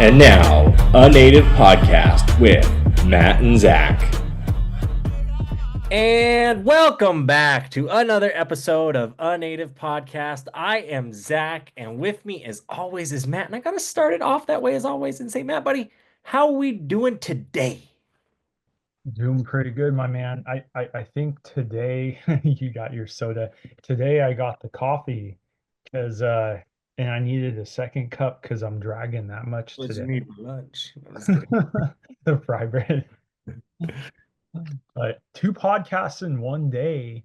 And now, a native podcast with Matt and Zach. And welcome back to another episode of A Native Podcast. I am Zach, and with me, as always, is Matt. And I got to start it off that way, as always, and say, Matt, buddy, how we doing today? Doing pretty good, my man. I think today you got your soda. Today I got the coffee because and I needed a second cup because I'm dragging that much What you today. need for lunch? I'm just kidding. The fry bread. But two podcasts in one day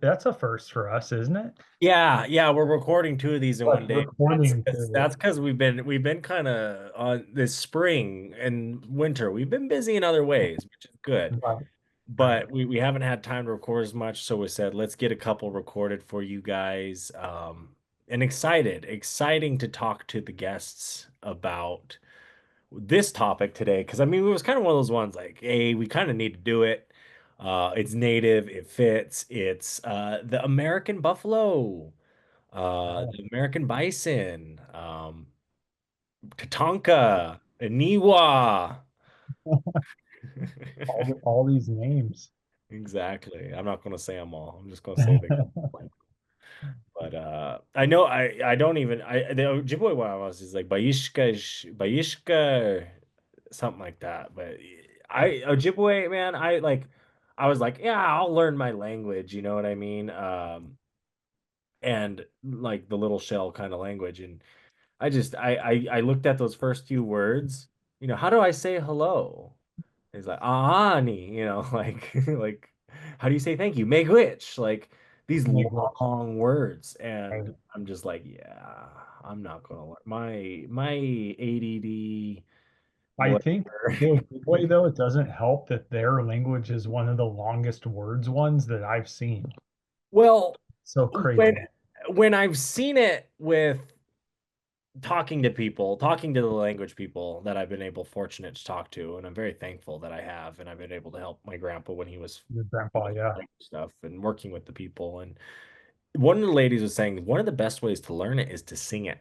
that's a first for us, isn't it? Yeah, we're recording two of these in one Like day. recording That's because we've been kind of on this spring and winter. We've been busy in other ways, which is good. right, right. But we haven't had time to record as much, so we said let's get a couple recorded for you guys. And exciting to talk to the guests about this topic today, because I mean it was kind of one of those ones like, hey, we kind of need to do it. It's native, it fits, it's the American buffalo, Yeah. the American bison, Tatanka, Aniwa. All these names. Exactly. I'm not going to say them all. I'm just going to say the but I know I don't even I the Ojibwe one was is like Bayishka something like that. But I Ojibwe, man, I was like, yeah, I'll learn my language, you know what I mean? And like the little shell kind of language. And I looked at those first few words, how do I say hello? He's like, Ahani, like, how do you say thank you? Megwitch, like these long words. Right. And I'm just like, yeah, I'm not gonna learn my ADD, I think whatever. the way though, it doesn't help that their language is one of the longest words ones that I've seen. Well, So when crazy. when I've seen it with talking to the language people that I've been fortunate to talk to, and I'm very thankful that I have, and I've been able to help my grandpa when he was Your grandpa, yeah. stuff and working with the people. And one of the ladies was saying one of the best ways to learn it is to sing it.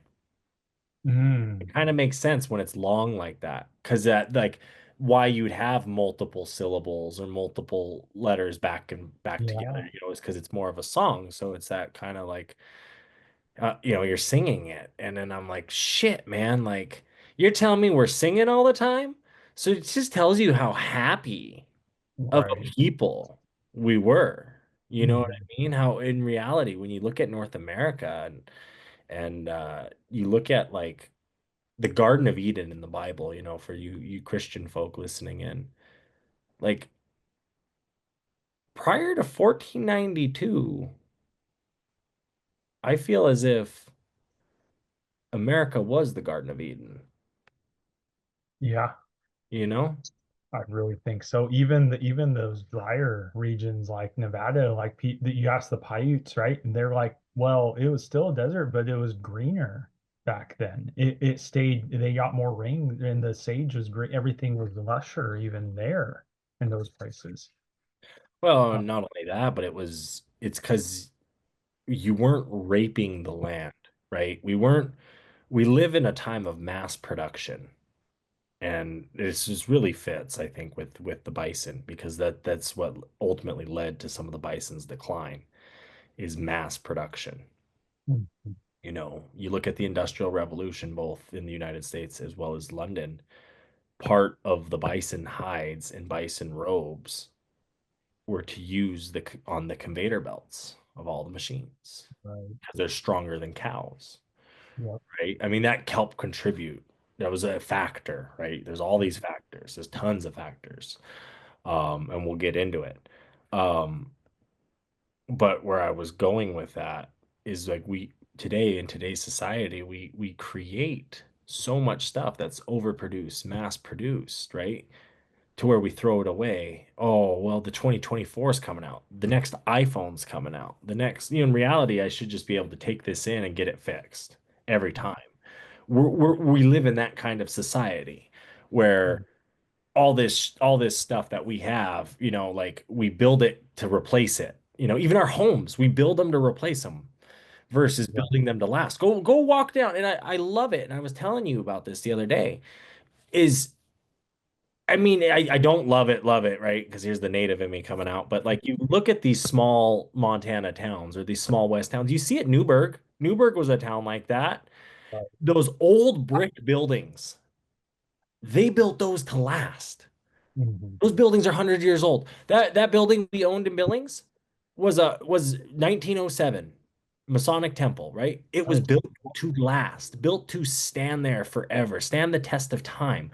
It Mm, kind of makes sense when it's long like that, because that like why you'd have multiple syllables or multiple letters back and back yeah, together, is because it's more of a song. So it's that kind of like you're singing it. And then I'm like, shit, man, like you're telling me we're singing all the time? So it just tells you how happy of a right. people we were. You know what Mhm. I mean? How in reality, when you look at North America and you look at like the Garden of Eden in the Bible, for you Christian folk listening in, like prior to 1492, I feel as if America was the Garden of Eden, Yeah, you know? I really think so. Even those drier regions like Nevada, like that you ask the Paiutes, right? And they're like, well, it was still a desert, but it was greener back then. It stayed, they got more rain and the sage was great. Everything was lusher even there in those places. Well, Uh, not only that, but it's because you weren't raping the land, right? We live in a time of mass production. And this just really fits, I think, with the bison, because that's what ultimately led to some of the bison's decline is mass production. mm, You look at the Industrial Revolution, both in the United States as well as London, part of the bison hides and bison robes were to use on the conveyor belts of all the machines right. because they're stronger than cows, Yep. right? I mean, that helped contribute. That was a factor, right? There's all these factors. There's tons of factors. And we'll get into it. Um, but where I was going with that is like today in today's society, we create so much stuff that's overproduced, mass produced, right? To where we throw it away. Oh, well, the 2024 is coming out. The next iPhone's coming out. The next, in reality, I should just be able to take this in and get it fixed every time. We live in that kind of society where all this stuff that we have, like we build it to replace it. Even our homes, we build them to replace them versus Yeah. building them to last. Go walk down, and I love it. And I was telling you about this the other day. Is I mean, I don't love it, right? Because here's the native in me coming out. But like you look at these small Montana towns or these small West towns, you see it Newburgh. Newburgh was a town like that. Right. Those old brick buildings, they built those to last. Mhm. Those buildings are 100 years old. That building we owned in Billings was 1907 Masonic Temple, right? It was Oh, built to last, built to stand there forever, stand the test of time.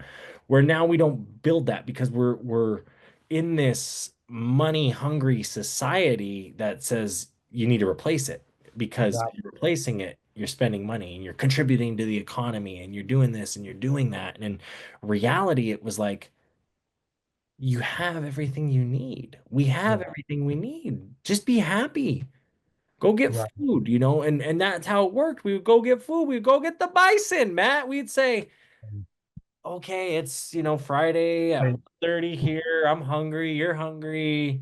Where now we don't build that because we're in this money-hungry society that says you need to replace it because that, if you're replacing it, you're spending money and you're contributing to the economy and you're doing this and you're doing that. And in reality, it was like you have everything you need. We have yeah, everything we need. Just be happy. Go get right. food, and that's how it worked. We would go get food. We'd go get the bison, Matt. We'd say, okay, it's Friday at I, 1:30 here. I'm hungry. You're hungry.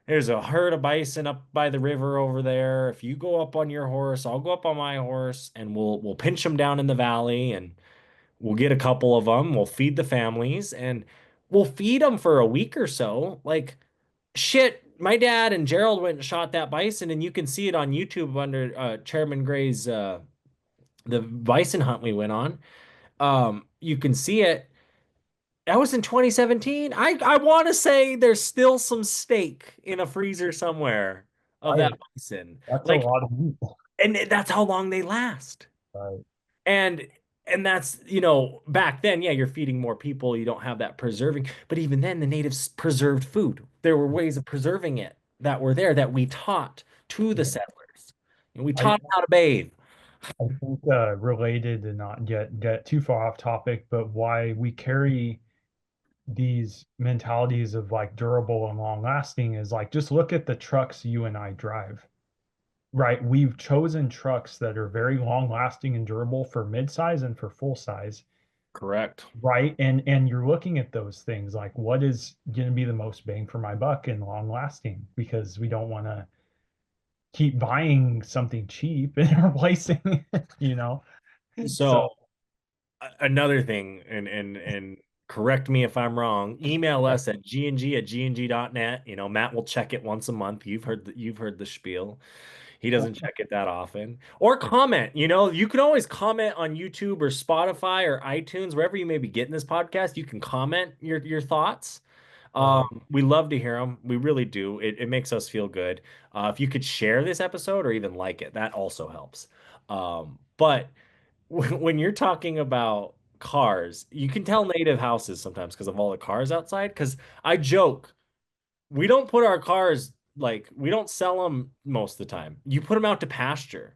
There's a herd of bison up by the river over there. If you go up on your horse, I'll go up on my horse, and we'll pinch them down in the valley, and we'll get a couple of them. We'll feed the families, and we'll feed them for a week or so. Like shit, my dad and Gerald went and shot that bison, and you can see it on YouTube under Chairman Gray's the bison hunt we went on. You can see it. That was in 2017. I want to say there's still some steak in a freezer somewhere of that I, bison. that's a Like, lot of meat. and that's how long they last. Right. And that's, back then, yeah, you're feeding more people, you don't have that preserving. But even then, the natives preserved food. There were ways of preserving it that were there that we taught to the Yeah. settlers. And we I, taught them how to bathe. I think related to not get too far off topic, but why we carry these mentalities of like durable and long lasting is like just look at the trucks you and I drive. Right. We've chosen trucks that are very long lasting and durable for midsize and for full size. Correct. Right. And you're looking at those things like what is going to be the most bang for my buck and long lasting because we don't want to keep buying something cheap and replacing, you know. So So another thing, and correct me if I'm wrong, email us at gng@gng.net. Matt will check it once a month. You've heard the spiel. He doesn't check it that often. Or comment. You can always comment on YouTube or Spotify or iTunes, wherever you may be getting this podcast. You can comment your thoughts. right. We love to hear them. We really do. It makes us feel good. If you could share this episode or even like it, that also helps. But when you're talking about cars, you can tell native houses sometimes because of all the cars outside. Because I joke, we don't put our cars like we don't sell them most of the time. You put them out to pasture.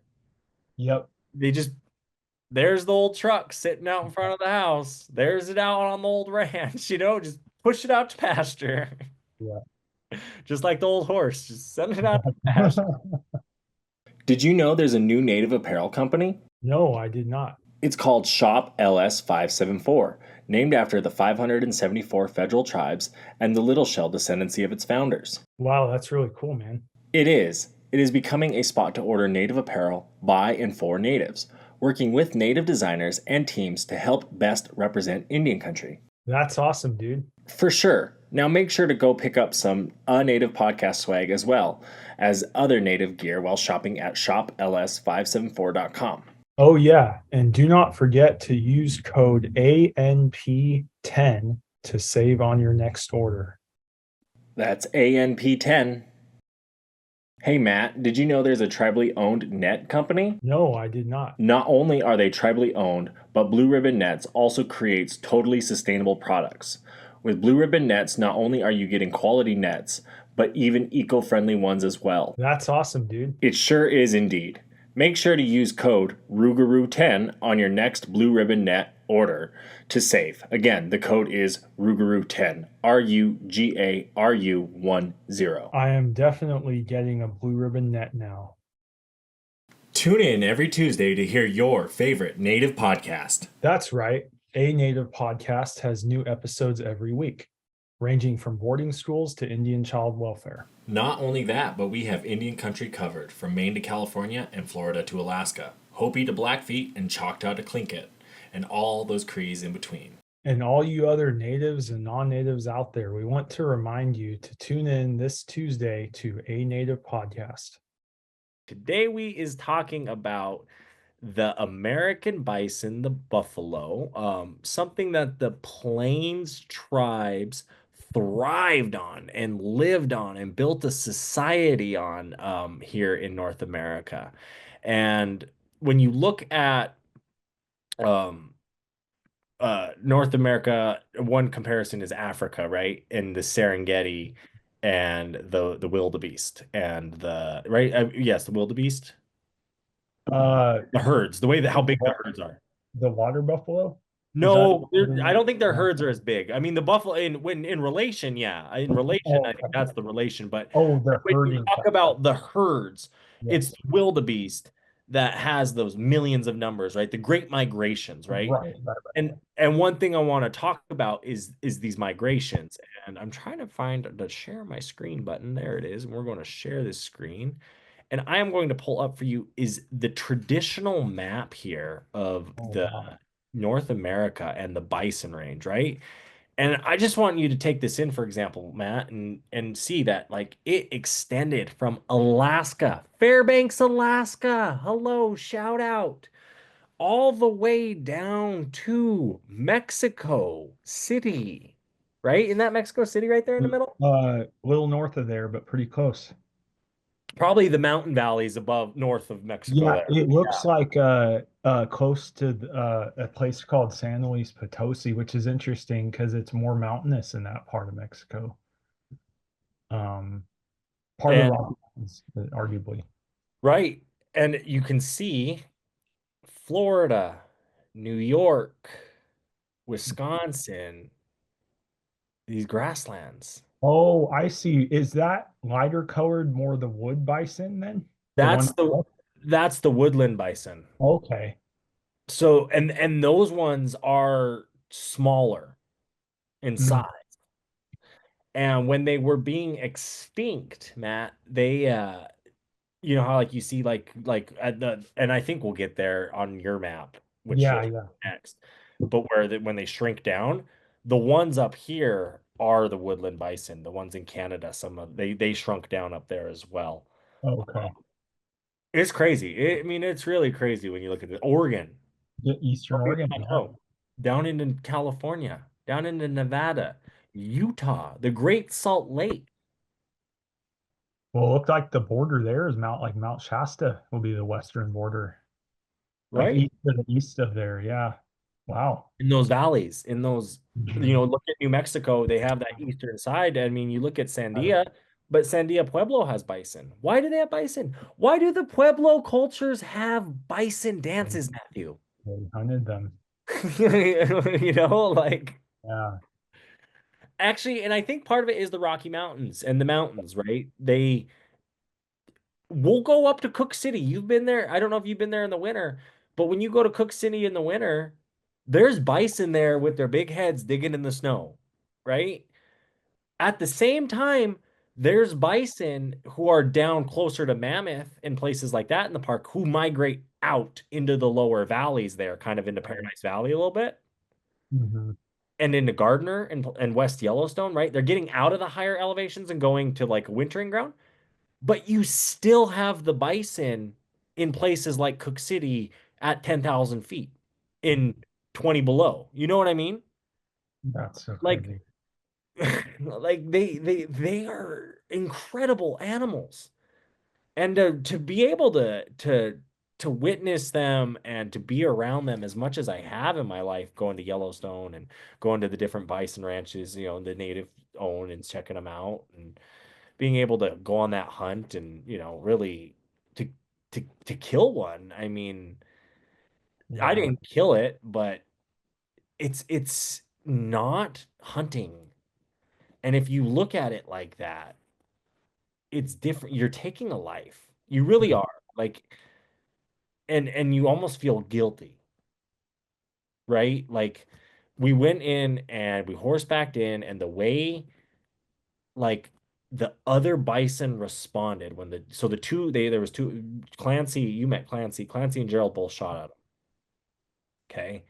Yep. They just there's the old truck sitting out in front of the house. There's it out on the old ranch, just push it out to pasture. Yeah. Just like the old horse, just send it out to pasture. Did you know there's a new native apparel company? No, I did not. It's called Shop LS 574, named after the 574 federal tribes and the Little Shell descendancy of its founders. Wow, that's really cool, man. It is. It is becoming a spot to order native apparel by and for natives, working with native designers and teams to help best represent Indian country. That's awesome, dude. For sure. Now make sure to go pick up some Native podcast swag as well as other native gear while shopping at shopls574.com. Oh, yeah. And do not forget to use code ANP10 to save on your next order. That's ANP10. Hey Matt, did you know there's a tribally owned net company? No, I did not. Not only are they tribally owned, but Blue Ribbon Nets also creates totally sustainable products. With Blue Ribbon Nets, not only are you getting quality nets, but even eco-friendly ones as well. That's awesome, dude. It sure is indeed. Make sure to use code RUGAROO10 on your next Blue Ribbon Net order to save. Again, the code is RUGAROO10, RUGARU10. I am definitely getting a Blue Ribbon Net now. Tune in every Tuesday to hear your favorite native podcast. That's right. A Native podcast has new episodes every week. ranging from boarding schools to Indian child welfare. Not only that, but we have Indian country covered from Maine to California and Florida to Alaska, Hopi to Blackfeet and Choctaw to Tlingit, and all those Crees in between. And all you other natives and non-natives out there, we want to remind you to tune in this Tuesday to A Native Podcast. Today we is talking about the American bison, the buffalo, something that the Plains tribes thrived on and lived on and built a society on here in North America. And when you look at um, North America, one comparison is Africa, right? And the Serengeti and the wildebeest and the right, yes, the wildebeest, Uh, the herds, the way that how big the herds are. the water buffalo? Is that No, I don't think their herds are as big. I mean, the buffalo in relation, yeah, in relation, Oh, I think that's the relation. But oh, the when you herding. talk about the herds, it's Yes. wildebeest that has those millions of numbers, right? The great migrations, right? Right. And one thing I want to talk about is these migrations. And I'm trying to find the share my screen button. There it is. And we're going to share this screen. And I am going to pull up for you is the traditional map here of Oh, the wow. North America and the bison range, right? And I just want you to take this in, for example, Matt, and see that like it extended from Alaska, Fairbanks, Alaska. Hello, shout out. All the way down to Mexico City, right? Isn't that Mexico City right there in the middle? A little north of there, but pretty close. Probably the mountain valleys above north of Mexico Yeah, there. it looks like close to a place called San Luis Potosi, which is interesting because it's more mountainous in that part of Mexico. Um, part of the And Rocky Mountains, arguably. right. And you can see Florida, New York, Wisconsin, these grasslands. Oh, I see. Is that lighter colored more the wood bison then? The one. That's the woodland bison. Okay. So and those ones are smaller in Mm, size. And when they were being extinct, Matt, they you know how like you see like at the and I think we'll get there on your map, which yeah, you'll yeah. next. But where when they shrink down, the ones up here are the woodland bison. The ones in Canada, some of they shrunk down up there as well. Okay. It's crazy. I mean, it's really crazy when you look at it. Oregon, The Eastern Oregon. Yeah. oh, down into California, down into Nevada, Utah, the Great Salt Lake, Well, it looked like the border there is Mount Shasta will be the western border, like right? east of there. Yeah. Wow. In those valleys, in those, Mhm. look at New Mexico, they have that eastern side. I mean, you look at Uh, Sandia, but Sandia Pueblo has bison. Why do they have bison? Why do the Pueblo cultures have bison dances, Matthew? They hunted them. Like Yeah. actually, and I think part of it is the Rocky Mountains and the mountains, right? They We'll go up to Cook City. You've been there. I don't know if you've been there in the winter, but when you go to Cook City in the winter, there's bison there with their big heads digging in the snow, right? At the same time, there's bison who are down closer to Mammoth and places like that in the park who migrate out into the lower valleys there, kind of into Paradise Valley a little bit, Hmm. and into Gardner and West Yellowstone, right? They're getting out of the higher elevations and going to like a wintering ground. But you still have the bison in places like Cook City at 10,000 feet in 20 below. You know what I mean? That's so Like, crazy. like they are incredible animals. And to be able to witness them and to be around them as much as I have in my life, going to Yellowstone and going to the different bison ranches, the native own and checking them out and being able to go on that hunt and really to to kill one. I mean, I Yeah. didn't kill it, but it's not hunting. And if you look at it like that, it's different. You're taking a life. You really are. Like and you almost feel guilty, right? Like we went in and we horsebacked in, and the way like the other bison responded when the two there was two Clancy, you met Clancy and Gerald both shot at him. Okay.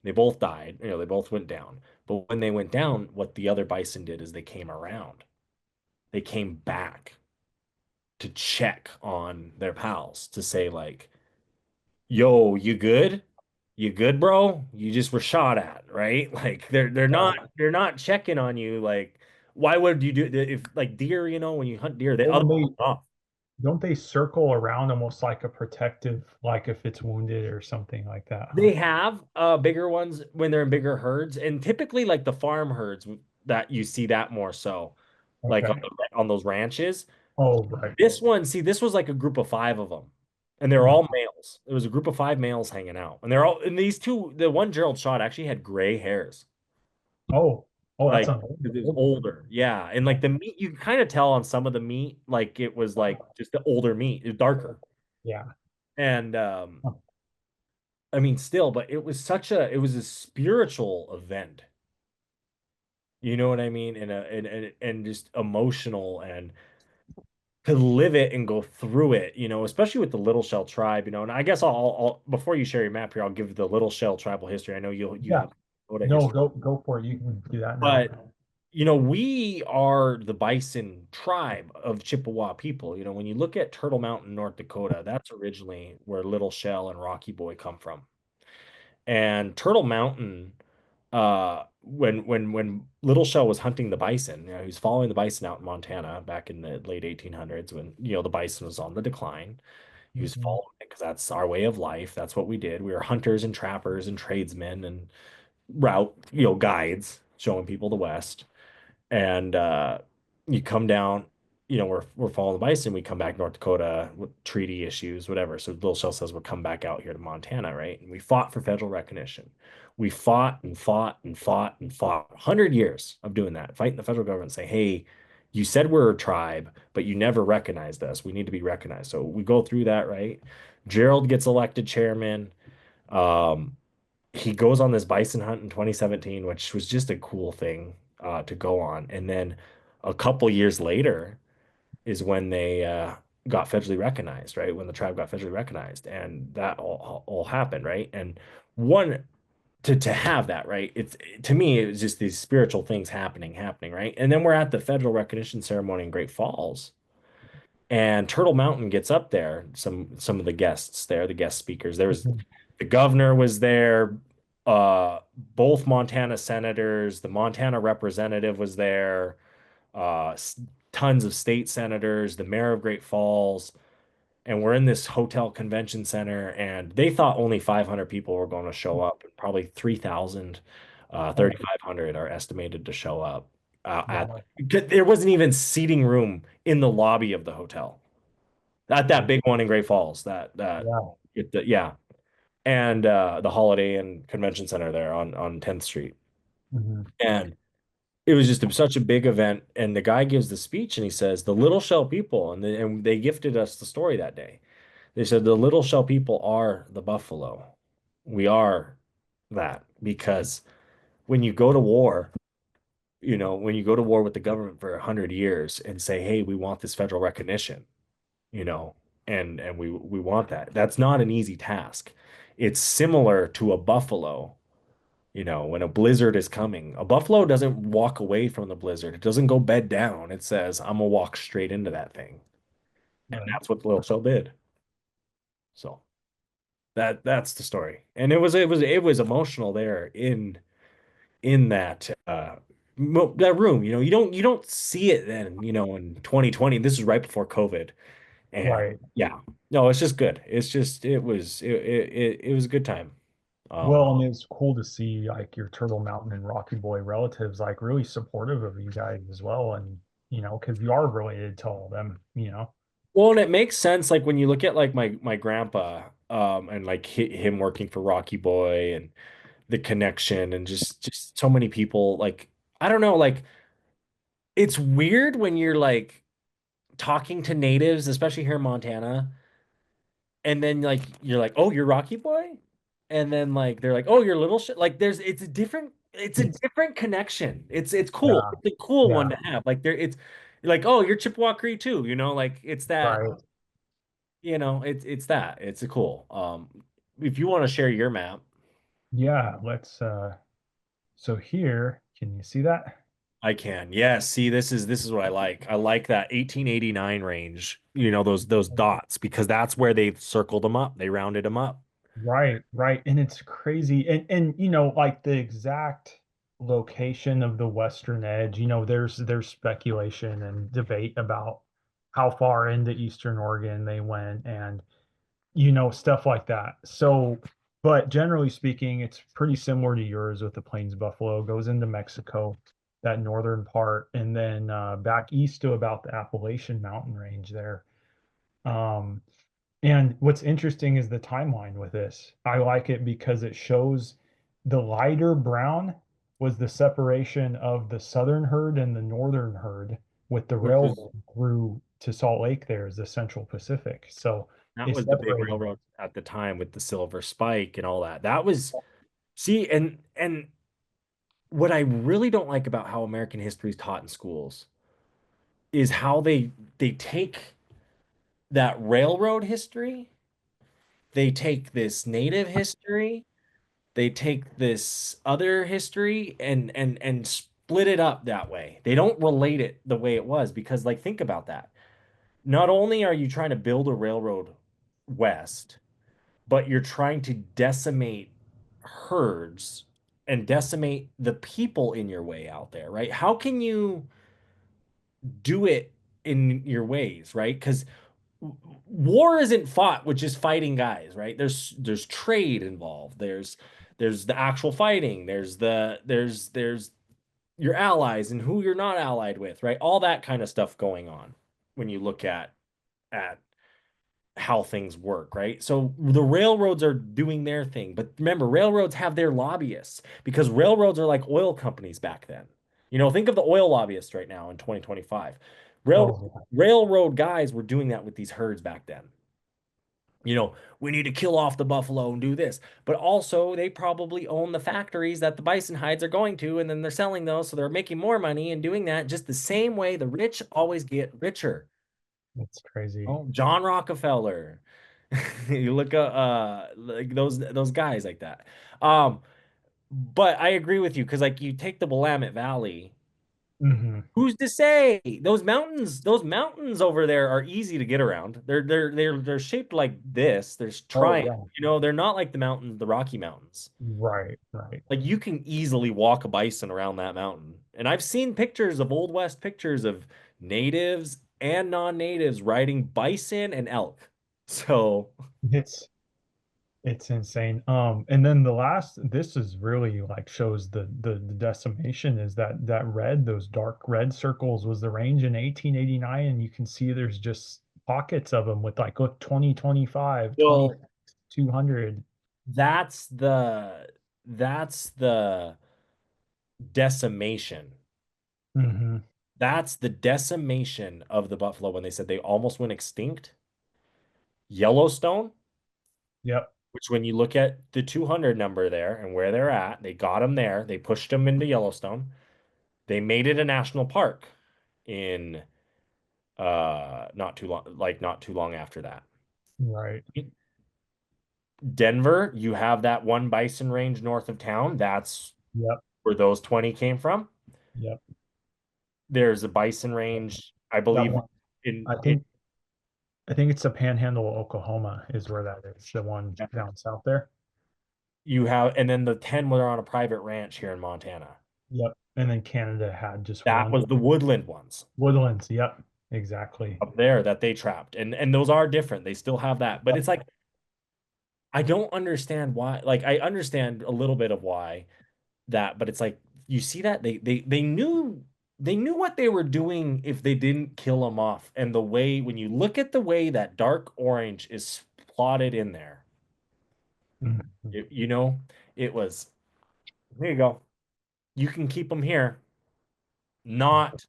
They both died, they both went down. But when they went down, what the other bison did is they came around. They came back to check on their pals to say like, "Yo, you good? You good, bro? You just were shot at, right?" Like they're not checking on you like why would you do if like deer, when you hunt deer, they Well, other when they off. don't they circle around almost like a protective, like if it's wounded or something like that, huh? They have bigger ones when they're in bigger herds, and typically like the farm herds that you see that more so, like Okay. on those ranches. Oh, right. This one, see, this was like a group of five of them, and they're Mhm. all males. It was a group of five males hanging out, and they're all and these two. The one Gerald shot actually had gray hairs, Oh, oh, that's like an it was older. older, yeah, and like the meat, you can kind of tell on some of the meat, like it was like just the older meat, it was darker, Yeah. and Huh. I mean, still, but it was a spiritual event. You know what I mean? And just emotional and to live it and go through it, especially with the Little Shell tribe, and I guess I'll before you share your map here, I'll give the Little Shell tribal history. I know you Yeah. have Dakota No, history, go for it. You can do that now. but we are the Bison tribe of Chippewa people. When you look at Turtle Mountain, North Dakota, that's originally where Little Shell and Rocky Boy come from. And Turtle Mountain, when Little Shell was hunting the bison, he was following the bison out in Montana back in the late 1800s when the bison was on the decline. He was Mhm. following it because that's our way of life. That's what we did. We were hunters and trappers and tradesmen and route, guides showing people the West. And you come down, we're following the bison. We come back North Dakota with treaty issues, whatever. So Little Shell says we'll come back out here to Montana, right? And we fought for federal recognition. We fought and fought and fought and fought 100 years of doing that, fighting the federal government, say, hey, you said we're a tribe, but you never recognized us. We need to be recognized. So we go through that, right? Gerald gets elected chairman. Um, he goes on this bison hunt in 2017, which was just a cool thing to go on. And then a couple years later is when they got federally recognized, right? When the tribe got federally recognized, and that all happened, right? And one to have that, right? It's to me, it was just these spiritual things happening, right? And then we're at the federal recognition ceremony in Great Falls, and Turtle Mountain gets up there. Some of the guests there, the guest speakers. There was Mhm. the governor was there, both Montana senators, the Montana representative was there, tons of state senators, the mayor of Great Falls, and we're in this hotel convention center, and they thought only 500 people were going to show up, and probably 3,000, Oh, 3,500 are estimated to show up. wow. There wasn't even seating room in the lobby of the hotel. At that Wow. big one in Great Falls, Yeah. yeah, and the Holiday Inn Convention Center there on 10th Street. Mhm. And it was just such a big event. And the guy gives the speech and he says, the Little Shell people, and they gifted us the story that day. They said, the Little Shell people are the buffalo. We are that because when you go to war, when you go to war with the government for 100 years and say, hey, we want this federal recognition, you know, and we want that. That's not an easy task. It's similar to a buffalo. When a blizzard is coming, a buffalo doesn't walk away from the blizzard. It doesn't go bed down. It says, I'm gonna walk straight into that thing. And Right. that's what the little show did. So that's the story. And it was emotional there in that room. You don't see it then, in 2020. This is right before COVID. And Right. yeah, no, it's just good. It's just it was a good time. Well, and it's cool to see like your Turtle Mountain and Rocky Boy relatives like really supportive of you guys as well. And, because you are related to all of them. Well, and it makes sense like when you look at like my grandpa and like him working for Rocky Boy and the connection and just so many people like I don't know like it's weird when you're like talking to natives, especially here in Montana, and then like you're like, "Oh, you're Rocky Boy?" And then like they're like, "Oh, you're little shit." Like it's a different it's a It's different connection. It's cool. yeah, It's a cool yeah, one to have. Like there, it's like, oh, you're Chippewa Cree too, like it's that, right. it's that. It's a cool. If you want to share your map, Yeah, let's so here, can you see that? I can. Yeah, see, this is what I like. I like that 1889 range, those dots because that's where they circled them up. They rounded them up. Right, right. And it's crazy. And like the exact location of the western edge, there's speculation and debate about how far into Eastern Oregon they went and stuff like that. So, but generally speaking, it's pretty similar to yours with the Plains buffalo. Goes into Mexico, that northern part, and then back east to about the Appalachian Mountain Range there. Um, and what's interesting is the timeline with this. I like it because it shows the lighter brown was the separation of the southern herd and the northern herd with the Which was railroad through to Salt Lake there is the Central Pacific. So That they was the big separated. railroad at the time with the silver spike and all that. That was see, and what I really don't like about how American history is taught in schools is how they take that railroad history, they take this native history, they take this other history and split it up that way. They don't relate it the way it was because like think about that. Not only are you trying to build a railroad west, but you're trying to decimate herds and decimate the people in your way out there, right? How can you do it in your ways, right? Because war isn't fought with just fighting guys, right? There's trade involved. There's the actual fighting. There's your allies and who you're not allied with, right? All that kind of stuff going on when you look at how things work, right? So the railroads are doing their thing, but remember, railroads have their lobbyists because railroads are like oil companies back then. Think of the oil lobbyists right now in 2025. Rail Oh, railroad guys were doing that with these herds back then. We need to kill off the buffalo and do this. But also, they probably own the factories that the bison hides are going to, and then they're selling those, so they're making more money and doing that just the same way the rich always get richer. it's crazy. Oh, John Rockefeller. You look at like those guys like that. Um, but I agree with you because like you take the Willamette Valley. Hmm. Who's to say those mountains over there are easy to get around? They're shaped like this. There's Oh triangles. yeah. They're not like the mountains, the Rocky Mountains. Right, right. Like you can easily walk a bison around that mountain. And I've seen pictures of Old West pictures of natives and non-natives riding bison and elk. So It's it's insane. And then the last, this is really like shows the decimation is that red, those dark red circles was the range in 1889, and you can see there's just pockets of them with like look 2025, well, 2200. that's the decimation. Hmm. That's the decimation of the buffalo when they said they almost went extinct. Yellowstone, Yep. which when you look at the 200 number there and where they're at, they got them there. They pushed them into Yellowstone. They made it a national park in not too long after that. Right. Denver, you have that one bison range north of town. That's Yep. where those 20 came from. Yep. There's a bison range, I That believe, one. in I in think I think it's the Panhandle of Oklahoma is where that is, the one down south there. you have, and then the 10 were on a private ranch here in Montana. Yep. And then Canada had just That one. was the woodland ones Woodlands. Yep. Exactly. up there that they trapped. And those are different. They still have that. But it's like I don't understand why. Like I understand a little bit of why that, but it's like you see that they knew what they were doing if they didn't kill them off. And the way when you look at the way that dark orange is plotted in there, Mhm. it, you know, it was there you go. You can keep them here. Not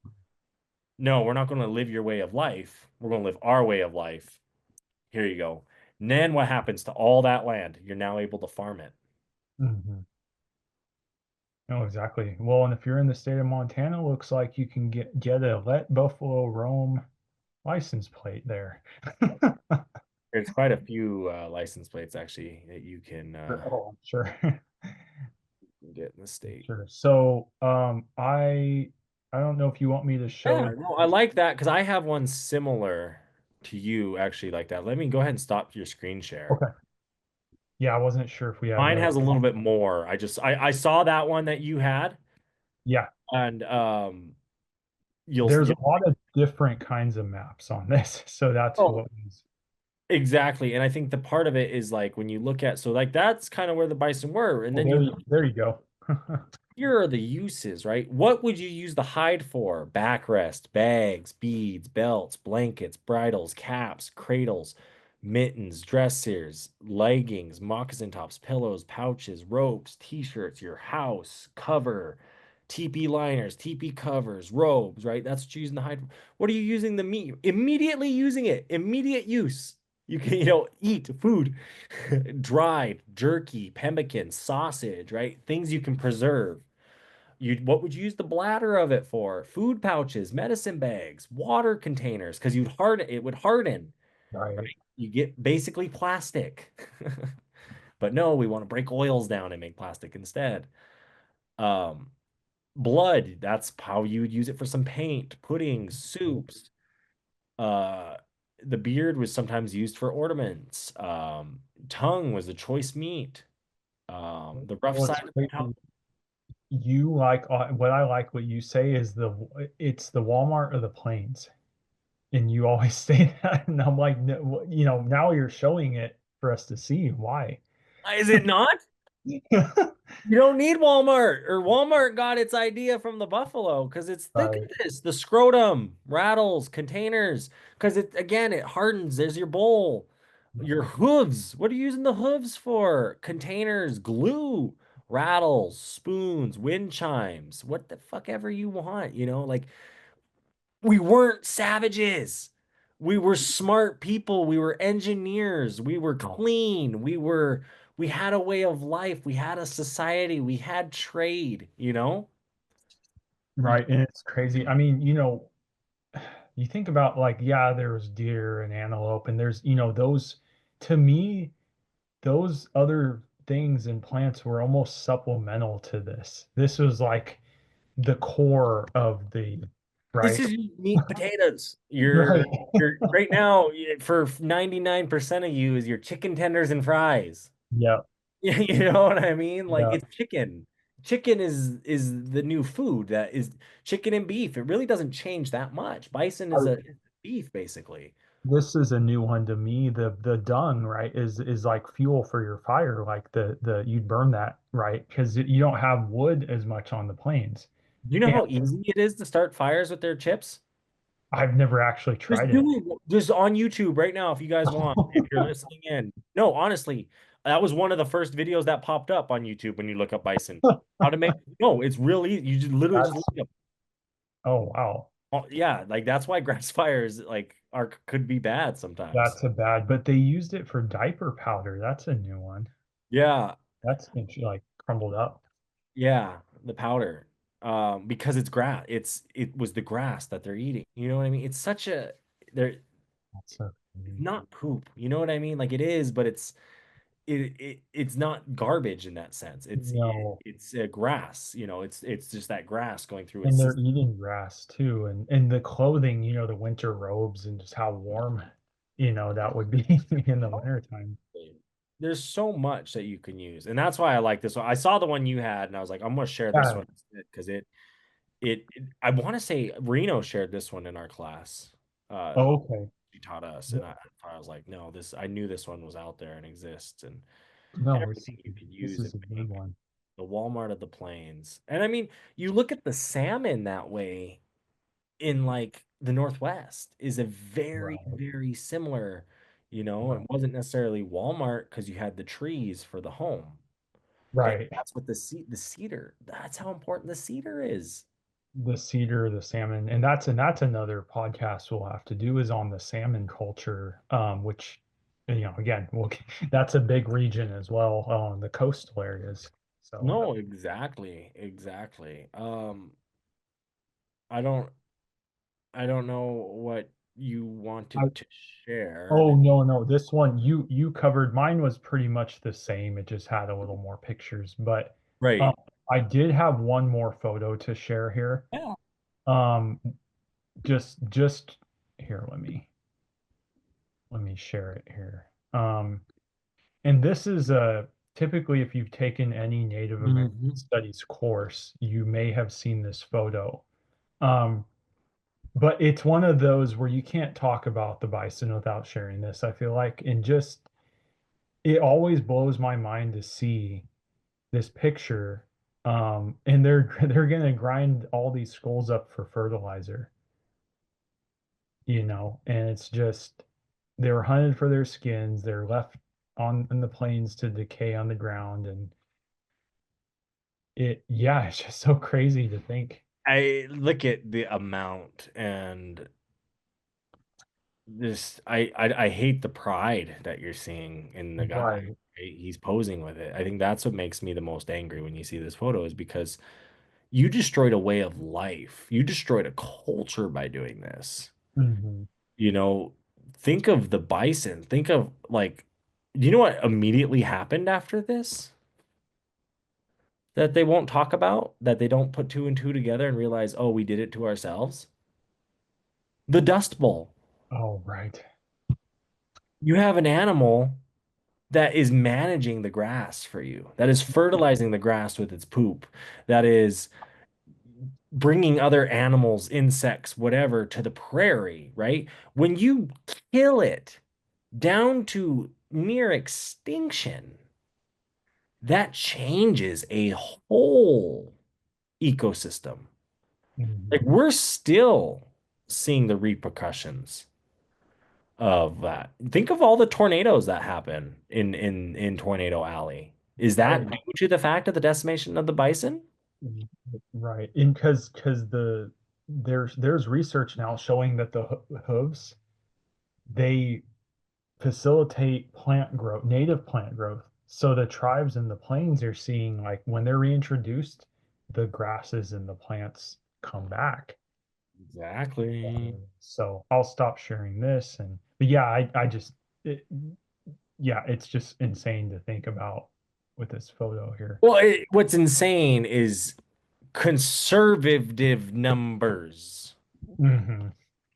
no, we're not going to live your way of life. We're going to live our way of life. Here you go. And then what happens to all that land? You're now able to farm it. Mhm. No, exactly. Well, and if you're in the state of Montana, looks like you can get a let buffalo roam license plate there. There's quite a few license plates actually that you can Oh, sure. get in the state. Sure. So, I don't know if you want me to show. Yeah, no, I like that because I have one similar to you actually like that. Let me go ahead and stop your screen share. Okay. Yeah, I wasn't sure if we had Mine the. has a little bit more. I saw that one that you had, Yeah, and there's you a lot of different kinds of maps on this, so that's oh what was. exactly. And I think the part of it is like when you look at so like that's kind of where the bison were, and Oh, then you there you go. here are the uses, right? What would you use the hide for? Backrest, bags, beads, belts, blankets, bridles, caps, cradles, mittens, dressers, leggings, moccasin tops, pillows, pouches, ropes, t-shirts, your house, cover, TP liners, TP covers, robes, right? That's what you're using the hide for. What are you using the meat? Immediately using it. Immediate use. You can, eat food, dried, jerky, pemmican, sausage, right? Things you can preserve. What would you use the bladder of it for? Food pouches, medicine bags, water containers, because it would harden, right? Right. You get basically plastic. But no, we want to break oils down and make plastic instead. Um, Blood, that's how you would use it for some paint, puddings, soups. Uh, the beard was sometimes used for ornaments. Tongue was a choice meat. The rough Well, it's side of the cow. crazy. You like what I like what you say is it's the Walmart of the plains, and you always say that, and I'm like, no, now you're showing it for us to see why. Is it not? You don't need Walmart, or Walmart got its idea from the buffalo because it's look Right. at this, the scrotum, rattles, containers, because it hardens. There's your bowl, your hooves. What are you using the hooves for? Containers, glue, rattles, spoons, wind chimes, what the fuck ever you want, like we weren't savages. We were smart people. We were engineers. We were clean. We had a way of life. We had a society. We had trade. You, Right. And it's crazy. I mean, you think about, like, yeah, there was deer and antelope, and there's, those, to me, those other things and plants were almost supplemental to this. This was like the core of the, this right? is meat potatoes. Right. You're right now for 99% of you is your chicken tenders and fries. Yeah. You know what I mean? Like Yeah. it's chicken. Chicken is the new food that is chicken and beef. It really doesn't change that much. Bison is a beef basically. This is a new one to me. The dung, right, is like fuel for your fire. Like the you'd burn that, right? Because you don't have wood as much on the plains. You know And how easy it is to start fires with their chips? I've never actually Just tried do it. it. Just on YouTube right now if you guys want. If you're listening in. No, honestly, that was one of the first videos that popped up on YouTube when you look up bison. How to make no, it's really easy. You just literally just That's look up. oh wow. Oh, yeah, like that's why grass fires like are could be bad sometimes. That's a bad, but they used it for diaper powder. That's a new one. Yeah, That's been like crumbled up. yeah, the powder. Because it's grass. It was the grass that they're eating. You know what I mean? It's such a they're That's so it's crazy. not poop. You know what I mean? Like it is, but it's not garbage in that sense. No, It's grass. It's just that grass going through its and they're system. eating grass too, and the clothing, the winter robes and just how warm, that would be in the wintertime. There's so much that you can use, and that's why I like this one. I saw the one you had, and I was like, I'm gonna share this Yeah. one because I want to say Reno shared this one in our class. Oh, okay. She taught us, and I was like, no, I knew this one was out there and exists, and No, everything you can this use and is a good make. one. The Walmart of the Plains. And I mean, you look at the salmon that way in like the Northwest is a very, Right. very similar, Right. it wasn't necessarily Walmart because you had the trees for the home. But Right. that's what the cedar, that's how important the cedar is. The cedar, the salmon, and that's another podcast we'll have to do is on the salmon culture, which, again, that's a big region as well, the coastal areas. So No, exactly, exactly. I don't I don't know what you I, wanted to share. oh no, no, this one you covered. Mine was pretty much the same. It just had a little more pictures, but um, Right. I did have one more photo to share here. Yeah. Um, just here, let me share it here. And this is typically if you've taken any Native American Mhm. studies course, you may have seen this photo. Um, but it's one of those where you can't talk about the bison without sharing this, I feel like. And just it always blows my mind to see this picture. And they're they're gonna grind all these skulls up for fertilizer, and it's just they were hunted for their skins, they're left on in the plains to decay on the ground, and yeah, it's just so crazy to think. I look at the amount and this I hate the pride that you're seeing in the guy. Right. Right? He's posing with it. I think that's what makes me the most angry when you see this photo is because you destroyed a way of life. You destroyed a culture by doing this. Hmm. You know, think of the bison. Think of like, do you know what immediately happened after this? That they won't talk about, that they don't put two and two together and realize, oh, we did it to ourselves. The Dust Bowl. Oh, right. You have an animal that is managing the grass for you, that is fertilizing the grass with its poop, that is bringing other animals, insects, whatever, to the prairie, right? When you kill it down to near extinction, that changes a whole ecosystem. Like Hmm. we're still seeing the repercussions of that. Think of all the tornadoes that happen in Tornado Alley. Is that Oh, due to the fact of the decimation of the bison? right. And because there's research now showing that the hooves, they facilitate plant growth, native plant growth. So the tribes in the plains are seeing, like, when they're reintroduced, the grasses and the plants come back. Exactly. So I'll stop sharing this, but yeah, I just yeah, it's just insane to think about with this photo here. Well, what's insane is conservative numbers, Hmm.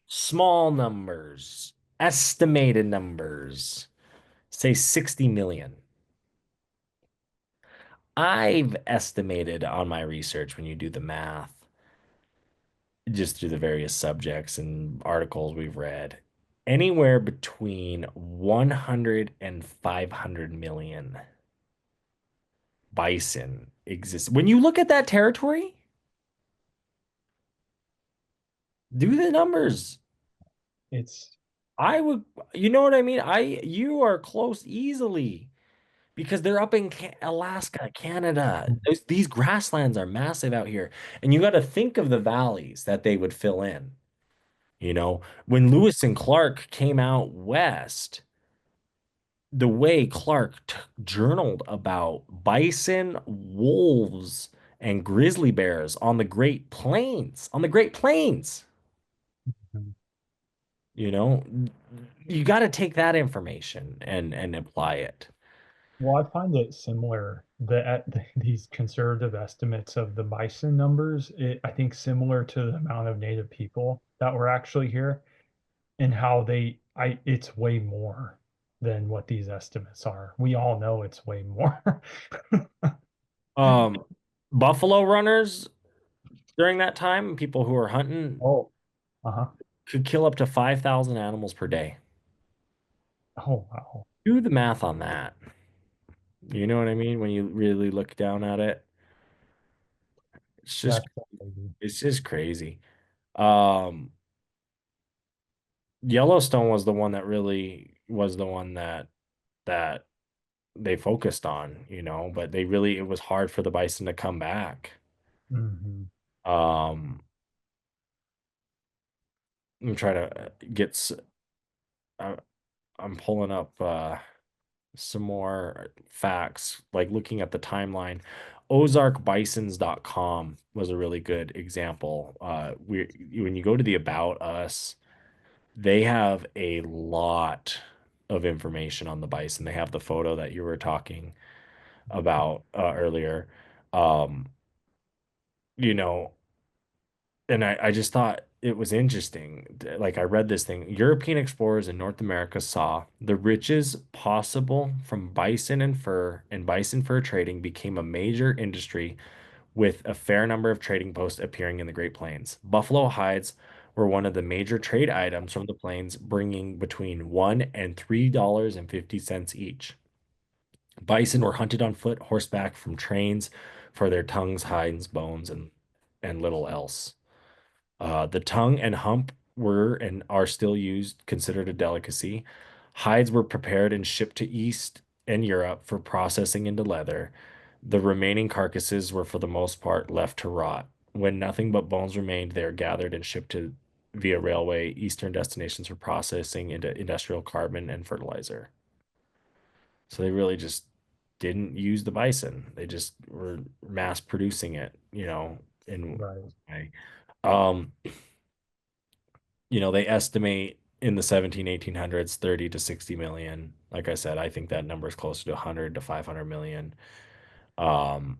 small numbers, estimated numbers, say 60 million. I've estimated on my research when you do the math, just through the various subjects and articles we've read, anywhere between 100 and 500 million bison exists. When you look at that territory, do the numbers. It's I would, you know what I mean? You are close easily because they're up in Alaska, Canada. These grasslands are massive out here. And you got to think of the valleys that they would fill in. You know, when Lewis and Clark came out west, the way Clark journaled about bison, wolves, and grizzly bears on the Great Plains, you know, you got to take that information and apply it. well, I find it similar that these conservative estimates of the bison numbers, I think similar to the amount of native people that were actually here and how it's way more than what these estimates are. We all know it's way more. Um, Buffalo runners during that time, people who are hunting Oh, uh-huh. could kill up to 5,000 animals per day. Oh, wow. Do the math on that. You know what I mean? When you really look down at it, it's just That's crazy. it's just crazy. Um, Yellowstone was the one that really was the one that they focused on, but it was hard for the bison to come back. Hmm. Um, I'm trying to uh, I'm pulling up. some more facts, like looking at the timeline. Ozarkbisons.com was a really good example. When you go to the About Us, they have a lot of information on the bison. They have the photo that you were talking about earlier. Um, you know, and I just thought it was interesting. Like I read this thing. European explorers in North America saw the riches possible from bison and bison fur trading became a major industry with a fair number of trading posts appearing in the Great Plains. Buffalo hides were one of the major trade items from the plains, bringing between $1 and $3.50 each. Bison were hunted on foot, horseback, from trains for their tongues, hides, bones, and little else. The tongue and hump were and are still used, considered a delicacy. Hides were prepared and shipped to East and Europe for processing into leather. The remaining carcasses were for the most part left to rot. When nothing but bones remained, they are gathered and shipped to via railway eastern destinations for processing into industrial carbon and fertilizer. So they really just didn't use the bison. They just were mass producing it, in Right. um they estimate in the 1800s 30 to 60 million. Like I said, I think that number is closer to 100 to 500 million. Um,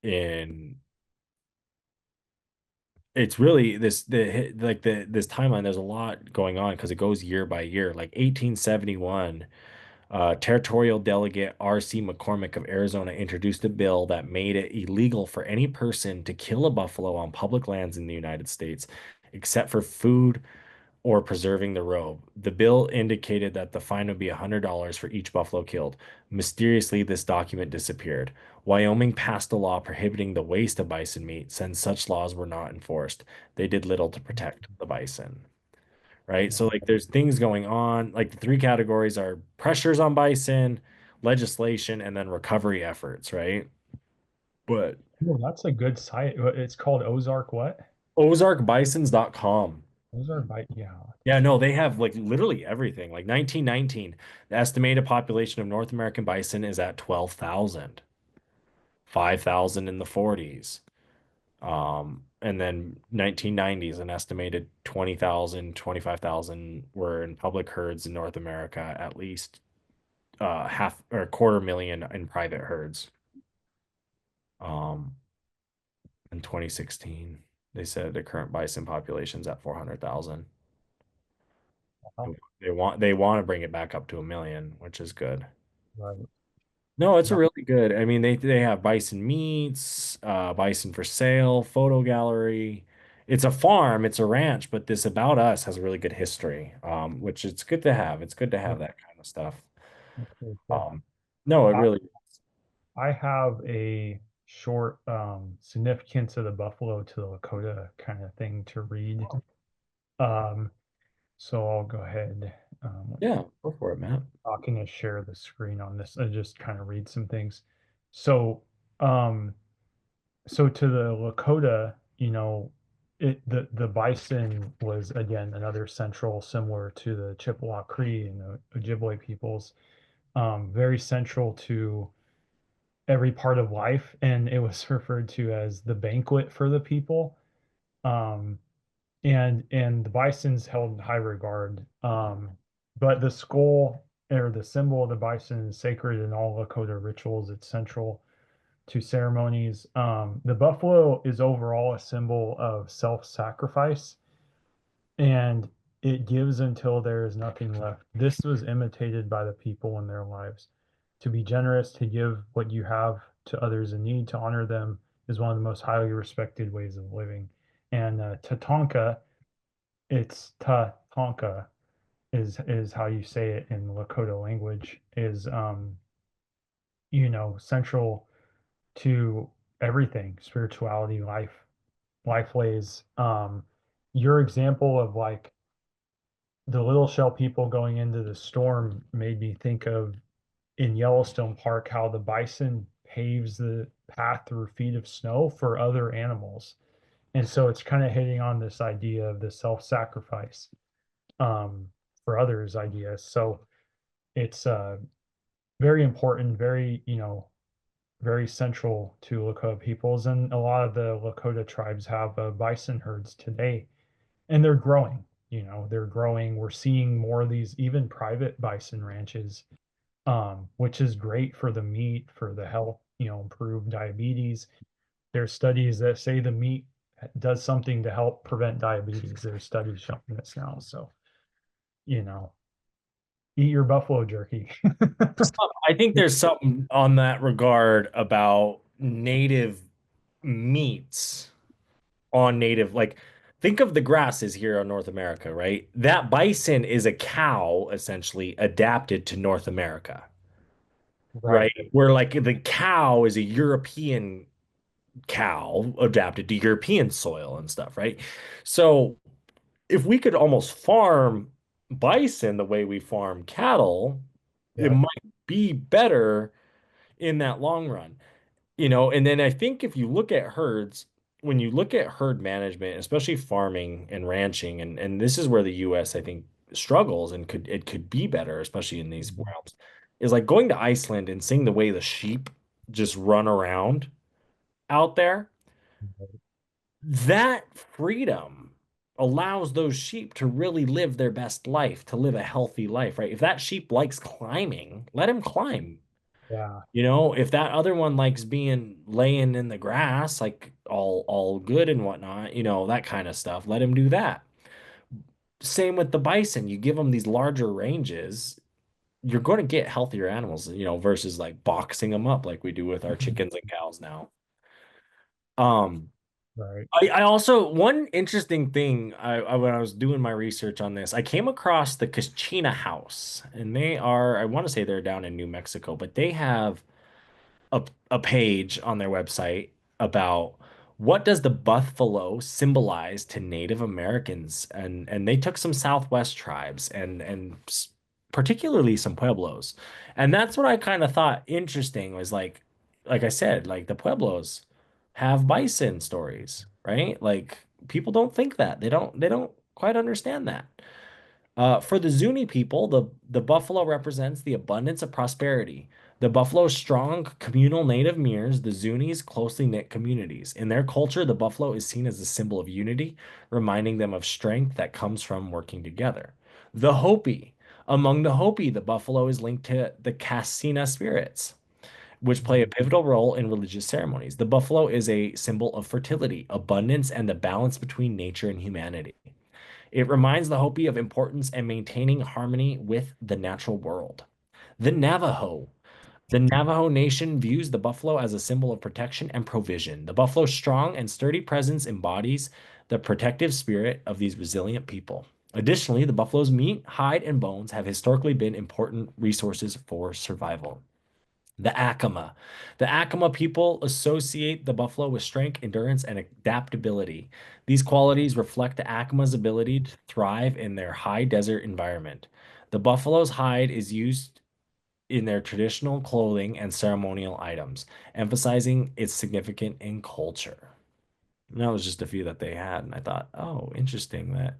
in It's really this timeline. There's a lot going on because it goes year by year. Like 1871, Territorial Delegate R.C. McCormick of Arizona introduced a bill that made it illegal for any person to kill a buffalo on public lands in the United States, except for food or preserving the robe. The bill indicated that the fine would be $100 for each buffalo killed. Mysteriously, this document disappeared. Wyoming passed a law prohibiting the waste of bison meat since such laws were not enforced. They did little to protect the bison. Right? So, like, there's things going on. Like, the three categories are pressures on bison, legislation, and then recovery efforts, right? But Well, that's a good site. It's called Ozark what? ozarkbisons.com. Ozark Bite. Yeah. Yeah, no, they have like literally everything. Like 1919, the estimated population of North American bison is at 12,000, 5,000 in the 40s. And then 1990s, an estimated 20,000, 25,000 were in public herds in North America, at least half or a quarter million in private herds. Um, in 2016, they said the current bison population's at 400,000. Wow. They want to bring it back up to a million, which is good. Right. No, it's a Yeah. really good. I mean, they have bison meats, bison for sale, photo gallery. It's a farm, it's a ranch, but this About Us has a really good history, which it's good to have. It's good to Yeah. have that kind of stuff. That's really cool. Um, no, it I, really. I have a short significance of the buffalo to the Lakota kind of thing to read. Um, so I'll go ahead. Yeah, go for it, Matt. Talking to share the screen on this. I just kind of read some things. So, um, so to the Lakota, the bison was again another central, similar to the Chippewa Cree and the Ojibwe peoples, very central to every part of life, and it was referred to as the banquet for the people. Um, and the bison's held in high regard. But the skull or the symbol of the bison is sacred in all Lakota rituals. It's central to ceremonies. The buffalo is overall a symbol of self-sacrifice, and it gives until there is nothing left. This was imitated by the people in their lives. To be generous, to give what you have to others in need, to honor them is one of the most highly respected ways of living. And Tatanka, it's Tatanka is how you say it in Lakota language, is central to everything, spirituality, life ways. Your example of like the little shell people going into the storm made me think of in Yellowstone Park how the bison paves the path through feet of snow for other animals. And so it's kind of hitting on this idea of the self-sacrifice, um, for others, I guess. So it's very important, very, very central to Lakota peoples. And a lot of the Lakota tribes have bison herds today, and they're growing. They're growing. We're seeing more of these, even private bison ranches, which is great for the meat, for the health, improve diabetes. There's studies that say the meat does something to help prevent diabetes. There's studies showing this now. So, you know, eat your buffalo jerky. I think there's something on that regard about native meats on native, like think of the grasses here in North America, right? That bison is a cow essentially adapted to North America, Right. right? Where like the cow is a European cow adapted to European soil and stuff, right? So if we could almost farm bison the way we farm cattle, it Yeah. might be better in that long run. And then I think if you look at herds, when you look at herd management, especially farming and ranching, and this is where the US, I think, struggles and it could be better, especially in these Mhm. realms, is like going to Iceland and seeing the way the sheep just run around out there. That freedom allows those sheep to really live their best life, to live a healthy life, right? If that sheep likes climbing, let him climb. Yeah. If that other one likes being laying in the grass, like all good and whatnot, that kind of stuff, let him do that. Same with the bison. You give them these larger ranges, you're going to get healthier animals, versus like boxing them up like we do with our Mhm. chickens and cows now. Um, Right. I also one interesting thing when I was doing my research on this, I came across the Kachina House, and I want to say they're down in New Mexico, but they have a page on their website about what does the buffalo symbolize to Native Americans, and they took some Southwest tribes and particularly some Pueblos, and that's what I kind of thought interesting was like I said, like the Pueblos have bison stories, right? Like people don't think that they don't quite understand that. For the Zuni people, the buffalo represents the abundance of prosperity. The buffalo's strong communal native mirrors the Zuni's closely knit communities. In their culture, the buffalo is seen as a symbol of unity, reminding them of strength that comes from working together. The Hopi. Among the Hopi, the buffalo is linked to the Cassina spirits, which play a Mhm. pivotal role in religious ceremonies. The buffalo is a symbol of fertility, abundance, and the balance between nature and humanity. It reminds the Hopi of importance and maintaining harmony with the natural world. The Navajo. The Navajo Nation views the buffalo as a symbol of protection and provision. The buffalo's strong and sturdy presence embodies the protective spirit of these resilient people. Additionally, the buffalo's meat, hide, and bones have historically been important resources for survival. The Acoma. The Acoma people associate the buffalo with strength, endurance, and adaptability. These qualities reflect the Acoma's ability to thrive in their high desert environment. The buffalo's hide is used in their traditional clothing and ceremonial items, emphasizing its significance in culture. And that was just a few that they had, and I thought, oh, interesting that.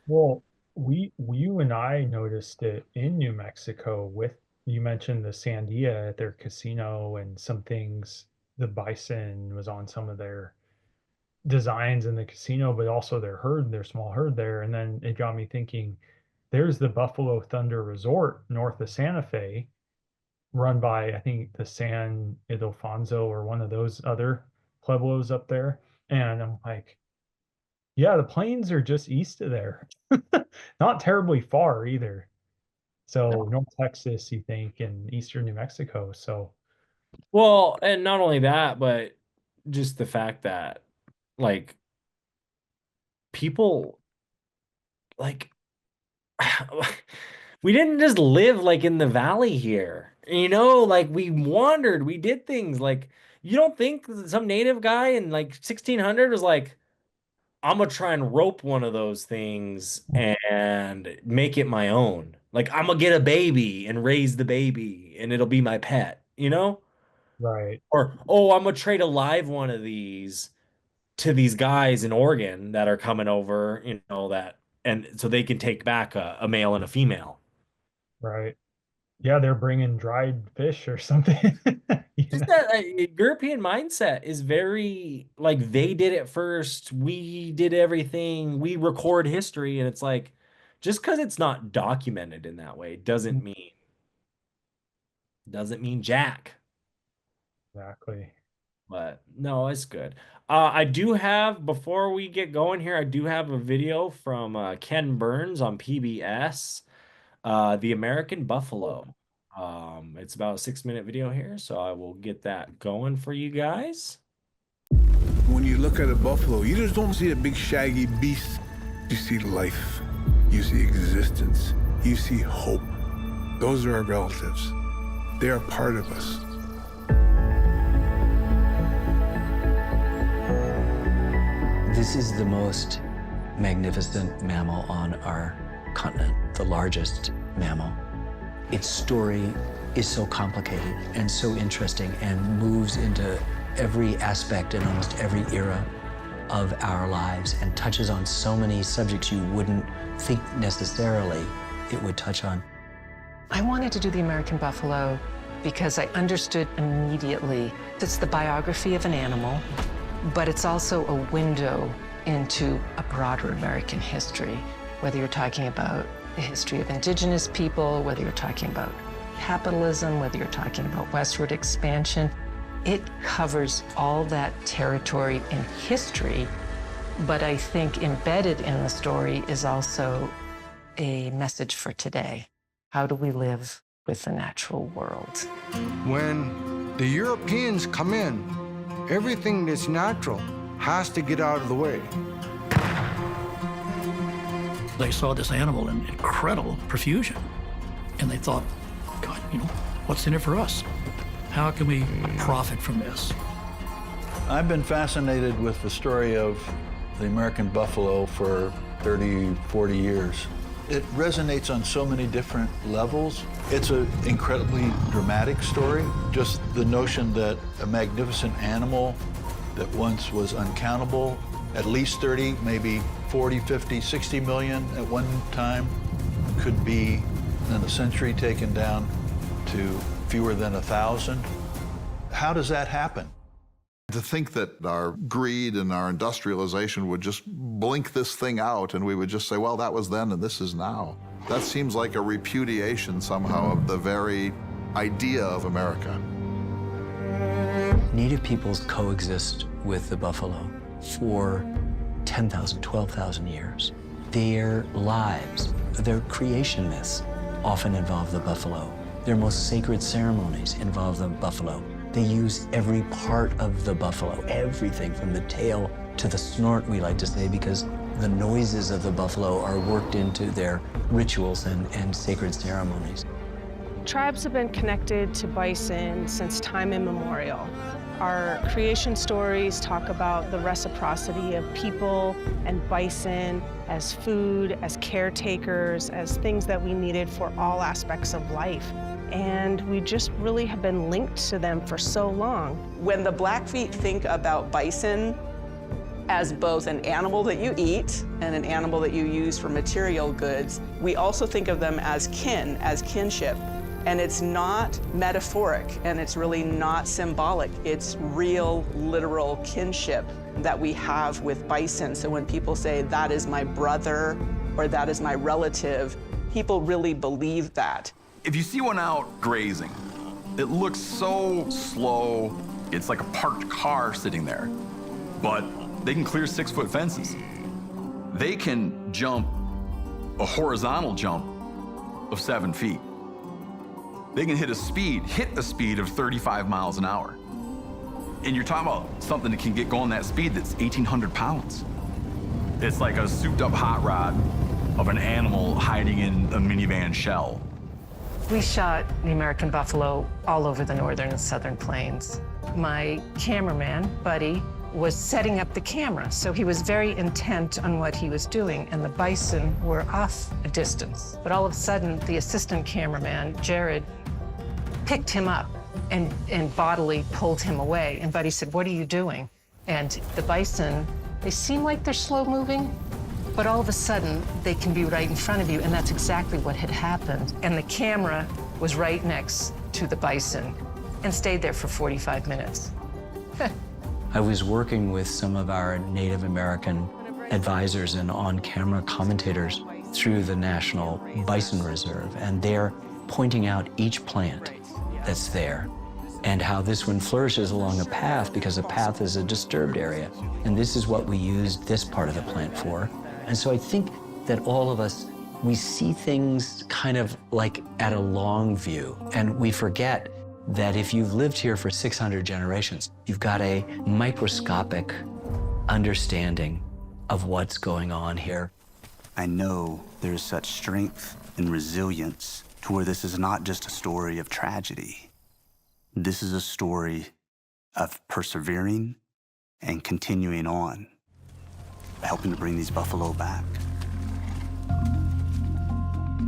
Well, you and I noticed it in New Mexico with, you mentioned the Sandia at their casino and some things. The bison was on some of their designs in the casino, but also their herd, their small herd there. And then it got me thinking, there's the Buffalo Thunder Resort north of Santa Fe, run by I think the San Ildefonso or one of those other pueblos up there. And I'm like, yeah, the plains are just east of there. Not terribly far either. So North Texas, you think, and eastern New Mexico. So Well, and not only that, but just the fact that like people like we didn't just live like in the valley here. Like we wandered, we did things like you don't think some native guy in like 1600 was like, I'm gonna try and rope one of those things and make it my own. Like I'm gonna get a baby and raise the baby and it'll be my pet, you know? right, Or oh, I'm gonna trade a live one of these to these guys in Oregon that are coming over, that and so they can take back a male and a female. right. Yeah, they're bringing dried fish or something. You Just know? that European mindset is very like they did it first. We did everything. We record history, and it's like just because it's not documented in that way doesn't mean jack. Exactly. But no, it's good. I do have, before we get going here, I do have a video from Ken Burns on PBS, The American Buffalo. It's about a 6-minute video here, so I will get that going for you guys. When you look at a buffalo, you just don't see a big shaggy beast. You see life. You see existence. You see hope. Those are our relatives. They are part of us. This is the most magnificent mammal on our continent, the largest mammal. Its story is so complicated and so interesting and moves into every aspect and almost every era of our lives and touches on so many subjects you wouldn't think necessarily it would touch on. I wanted to do the American buffalo because I understood immediately it's the biography of an animal, but it's also a window into a broader American history, whether you're talking about the history of indigenous people, whether you're talking about capitalism, whether you're talking about westward expansion. It covers all that territory in history, but I think embedded in the story is also a message for today. How do we live with the natural world? When the Europeans come in, everything that's natural has to get out of the way. They saw this animal in incredible profusion, and they thought, God, you know, what's in it for us? How can we profit from this? I've been fascinated with the story of the American buffalo for 30, 40 years. It resonates on so many different levels. It's an incredibly dramatic story. Just the notion that a magnificent animal that once was uncountable, at least 30, maybe 40, 50, 60 million at one time, could be in a century taken down to fewer than 1,000. How does that happen? To think that our greed and our industrialization would just blink this thing out and we would just say, well, that was then and this is now. That seems like a repudiation somehow of the very idea of America. Native peoples coexist with the buffalo for 10,000, 12,000 years. Their lives, their creation myths often involve the buffalo. Their most sacred ceremonies involve the buffalo. They use every part of the buffalo, everything from the tail to the snort, we like to say, because the noises of the buffalo are worked into their rituals and sacred ceremonies. Tribes have been connected to bison since time immemorial. Our creation stories talk about the reciprocity of people and bison as food, as caretakers, as things that we needed for all aspects of life. And we just really have been linked to them for so long. When the Blackfeet think about bison as both an animal that you eat and an animal that you use for material goods, we also think of them as kin, as kinship. And it's not metaphoric, and it's really not symbolic. It's real, literal kinship that we have with bison. So when people say, that is my brother, or that is my relative, people really believe that. If you see one out grazing, it looks so slow. It's like a parked car sitting there, but they can clear 6-foot fences. They can jump a horizontal jump of 7 feet. They can hit a speed of 35 miles an hour. And you're talking about something that can get going that speed that's 1,800 pounds. It's like a souped up hot rod of an animal hiding in a minivan shell. We shot the American buffalo all over the northern and southern plains. My cameraman, Buddy, was setting up the camera, so he was very intent on what he was doing, and the bison were off a distance. But all of a sudden, the assistant cameraman, Jared, picked him up and bodily pulled him away. And Buddy said, "What are you doing?" And the bison, they seem like they're slow moving, but all of a sudden, they can be right in front of you, and that's exactly what had happened. And the camera was right next to the bison and stayed there for 45 minutes. I was working with some of our Native American advisors and on-camera commentators through the National Bison Reserve, and they're pointing out each plant that's there and how this one flourishes along a path because a path is a disturbed area. And this is what we used this part of the plant for. And so I think that all of us, we see things kind of like at a long view, and we forget that if you've lived here for 600 generations, you've got a microscopic understanding of what's going on here. I know there's such strength and resilience to where this is not just a story of tragedy. This is a story of persevering and continuing on, helping to bring these buffalo back.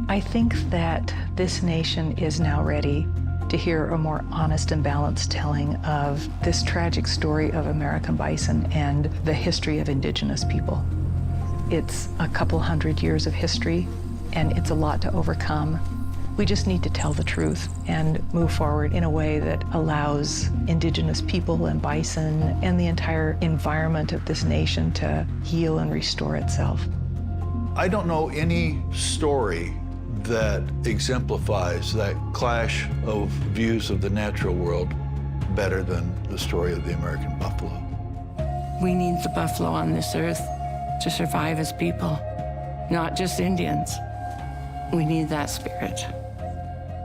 I think that this nation is now ready to hear a more honest and balanced telling of this tragic story of American bison and the history of indigenous people. It's a couple hundred years of history, and it's a lot to overcome. We just need to tell the truth and move forward in a way that allows indigenous people and bison and the entire environment of this nation to heal and restore itself. I don't know any story that exemplifies that clash of views of the natural world better than the story of the American buffalo. We need the buffalo on this earth to survive as people, not just Indians. We need that spirit.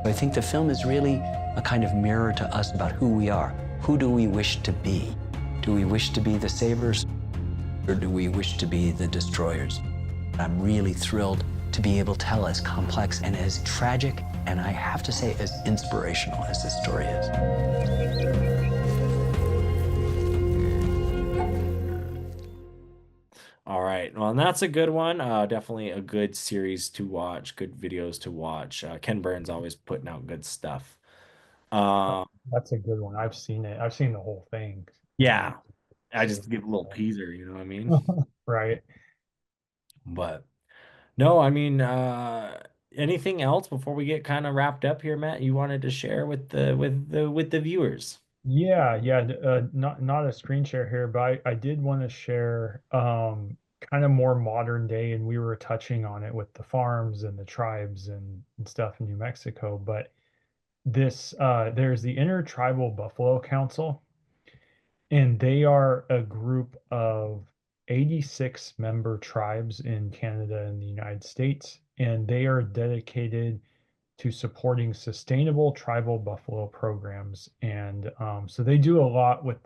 I think the film is really a kind of mirror to us about who we are. Who do we wish to be? Do we wish to be the savers, or do we wish to be the destroyers? I'm really thrilled to be able to tell as complex and as tragic, and I have to say as inspirational as this story is. All right, well, and that's a good one. Definitely a good series to watch, good videos to watch. Ken Burns always putting out good stuff. That's a good one. I've seen it. I've seen the whole thing. Yeah, I just give a little teaser, you know what I mean? Right. But no, I mean, anything else before we get kind of wrapped up here, Matt? You wanted to share with the viewers? Yeah, not a screen share here, but I did want to share kind of more modern day, and we were touching on it with the farms and the tribes and stuff in New Mexico. But this there's the Intertribal Buffalo Council, and they are a group of 86 member tribes in Canada and the United States, and they are dedicated to supporting sustainable tribal buffalo programs. And so they do a lot with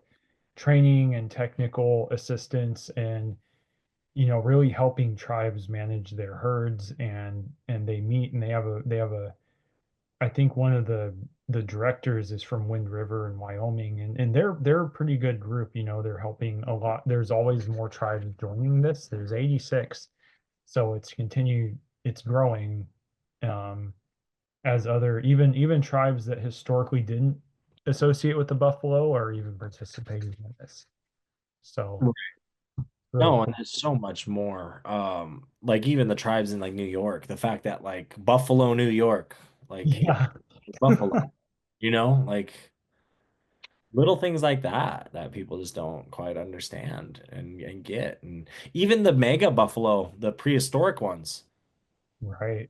training and technical assistance, and really helping tribes manage their herds. And they meet, and they have a I think one of the directors is from Wind River in Wyoming, and they're a pretty good group. They're helping a lot. There's always more tribes joining this. There's 86, so it's growing. As other even tribes that historically didn't associate with the buffalo are even participating in this. So really No, cool. and there's so much more. Like even the tribes in like New York, the fact that like Buffalo, New York, like Yeah. Buffalo, like little things like that people just don't quite understand and get. And even the mega buffalo, the prehistoric ones, Right.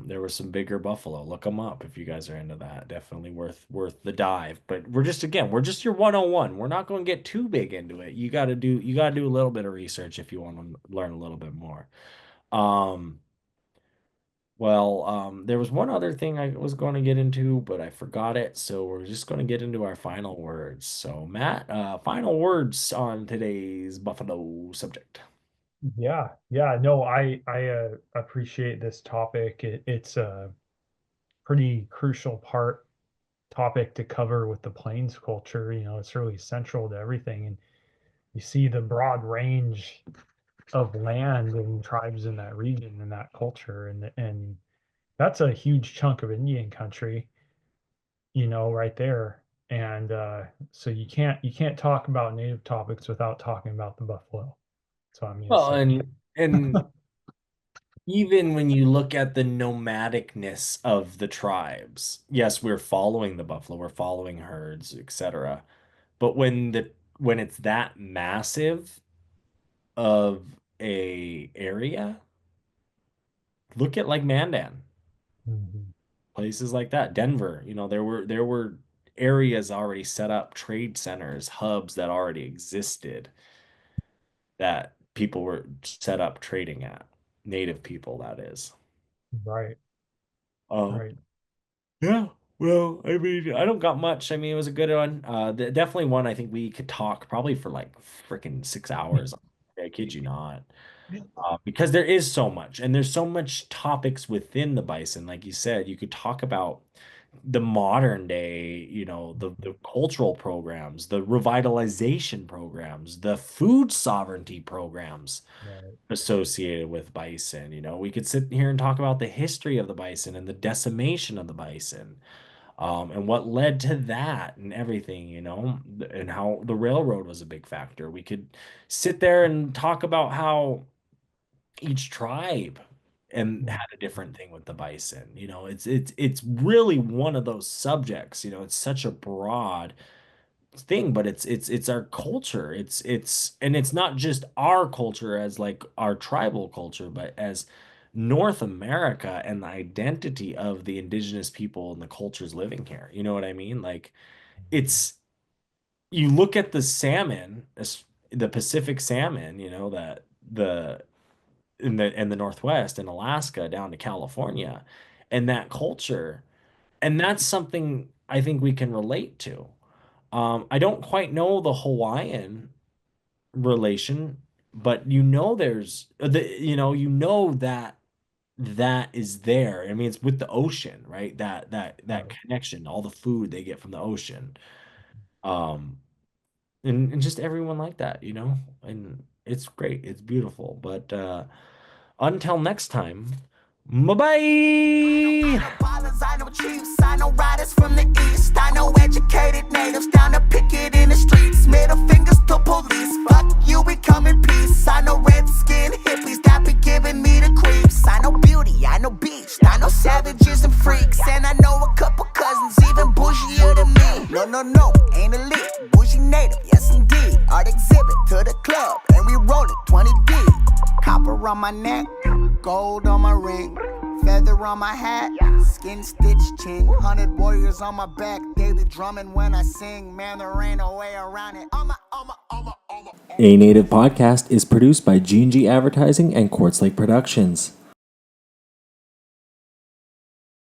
there were some bigger buffalo. Look them up if you guys are into that. Definitely worth the dive. But we're just your 101. We're not going to get too big into it. You got to do a little bit of research if you want to learn a little bit more. There was one other thing I was going to get into, but I forgot it. So we're just going to get into our final words. So Matt, final words on today's buffalo subject. Yeah. No, I appreciate this topic. It's a pretty crucial topic to cover with the Plains culture. It's really central to everything, and you see the broad range of land and tribes in that region and that culture, and that's a huge chunk of Indian country, right there. And so you can't talk about native topics without talking about the buffalo. So I mean, Well, and even when you look at the nomadicness of the tribes, yes, we're following the buffalo, we're following herds, etc. But when it's that massive of a area, look at like Mandan, Mhm. places like that, Denver, there were areas already set up, trade centers, hubs that already existed that people were set up trading at, native people, that is. Right. Um, Right. Yeah, well, I mean, I don't got much. I mean, it was a good one. Definitely one I think we could talk probably for like freaking 6 hours. I kid you not. Because there is so much, and there's so much topics within the bison. Like you said, you could talk about the modern day, the cultural programs, the revitalization programs, the food sovereignty programs Right. associated with bison. We could sit here and talk about the history of the bison and the decimation of the bison, and what led to that and everything, and how the railroad was a big factor. We could sit there and talk about how each tribe and Mm. had a different thing with the bison. It's really one of those subjects. It's such a broad thing, but it's our culture. It's not just our culture as like our tribal culture, but as North America and the identity of the indigenous people and the cultures living here. You know what I mean? Like it's you look at the salmon, the Pacific salmon, that the in the Northwest in Alaska down to California, and that culture, and that's something I think we can relate to. I don't quite know the Hawaiian relation, but there's that that is there. I mean, it's with the ocean, right? That Right. connection, all the food they get from the ocean, um, and just everyone like that, and it's great, it's beautiful. But until next time, bye bye. I know chiefs, I know riders from the east. I know educated natives down to picket in the streets. Middle fingers to police. Fuck you, we come in peace. I know red skin hippies that be giving me the creeps. I know beauty, I know beach, I know savages and freaks. And I know a couple cousins even bougier than me. No, ain't elite, bougie native, yes indeed. Art exhibit to the club, and we roll it 20 deep. Copper on my neck, gold on my ring. Feather on my hat, skin stitched chin. 100 warriors on my back, daily drumming when I sing. Man, there ain't no way around it. A Native Podcast is produced by G&G Advertising and Quartz Lake Productions.